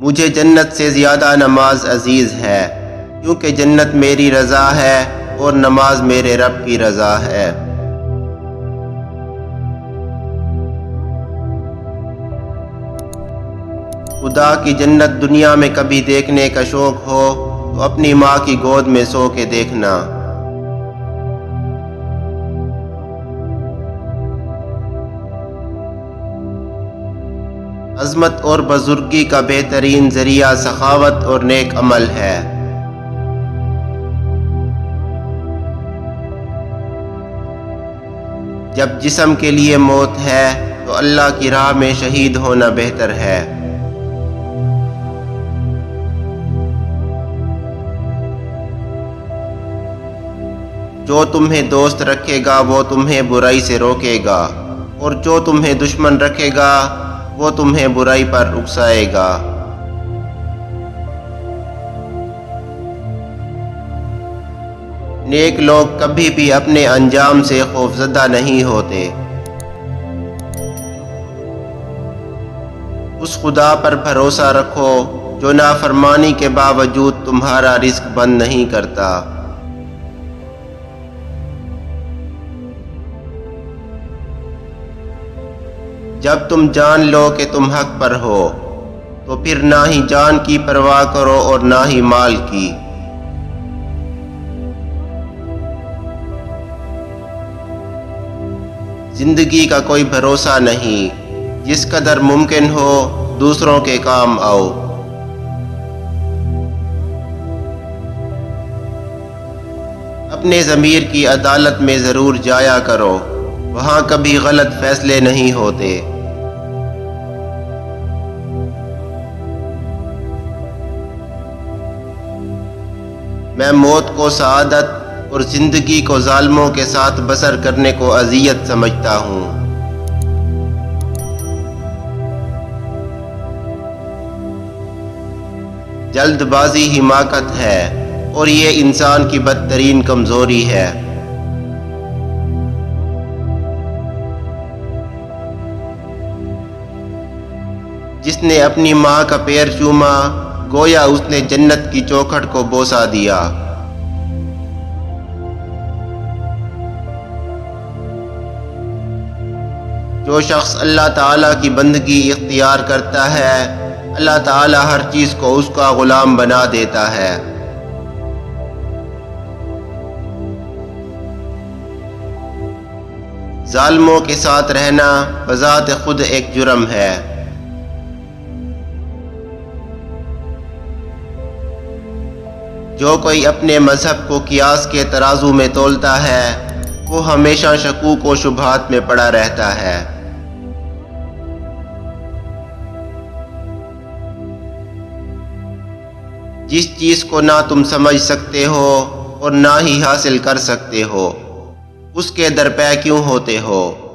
مجھے جنت سے زیادہ نماز عزیز ہے، کیونکہ جنت میری رضا ہے اور نماز میرے رب کی رضا ہے۔ خدا کی جنت دنیا میں کبھی دیکھنے کا شوق ہو تو اپنی ماں کی گود میں سو کے دیکھنا۔ عظمت اور بزرگی کا بہترین ذریعہ سخاوت اور نیک عمل ہے۔ جب جسم کے لیے موت ہے تو اللہ کی راہ میں شہید ہونا بہتر ہے۔ جو تمہیں دوست رکھے گا وہ تمہیں برائی سے روکے گا، اور جو تمہیں دشمن رکھے گا وہ تمہیں برائی پر اکسائے گا۔ نیک لوگ کبھی بھی اپنے انجام سے خوفزدہ نہیں ہوتے۔ اس خدا پر بھروسہ رکھو جو نافرمانی کے باوجود تمہارا رزق بند نہیں کرتا۔ جب تم جان لو کہ تم حق پر ہو تو پھر نہ ہی جان کی پرواہ کرو اور نہ ہی مال کی۔ زندگی کا کوئی بھروسہ نہیں، جس قدر ممکن ہو دوسروں کے کام آؤ۔ اپنے ضمیر کی عدالت میں ضرور جایا کرو، وہاں کبھی غلط فیصلے نہیں ہوتے۔ میں موت کو سعادت اور زندگی کو ظالموں کے ساتھ بسر کرنے کو اذیت سمجھتا ہوں۔ جلد بازی حماقت ہے اور یہ انسان کی بدترین کمزوری ہے۔ جس نے اپنی ماں کا پیر چوما گویا اس نے جنت کی چوکھٹ کو بوسہ دیا۔ جو شخص اللہ تعالیٰ کی بندگی اختیار کرتا ہے، اللہ تعالیٰ ہر چیز کو اس کا غلام بنا دیتا ہے۔ ظالموں کے ساتھ رہنا بذات خود ایک جرم ہے۔ جو کوئی اپنے مذہب کو قیاس کے ترازو میں تولتا ہے وہ ہمیشہ شکوک و شبہات میں پڑا رہتا ہے۔ جس چیز کو نہ تم سمجھ سکتے ہو اور نہ ہی حاصل کر سکتے ہو، اس کے درپے کیوں ہوتے ہو؟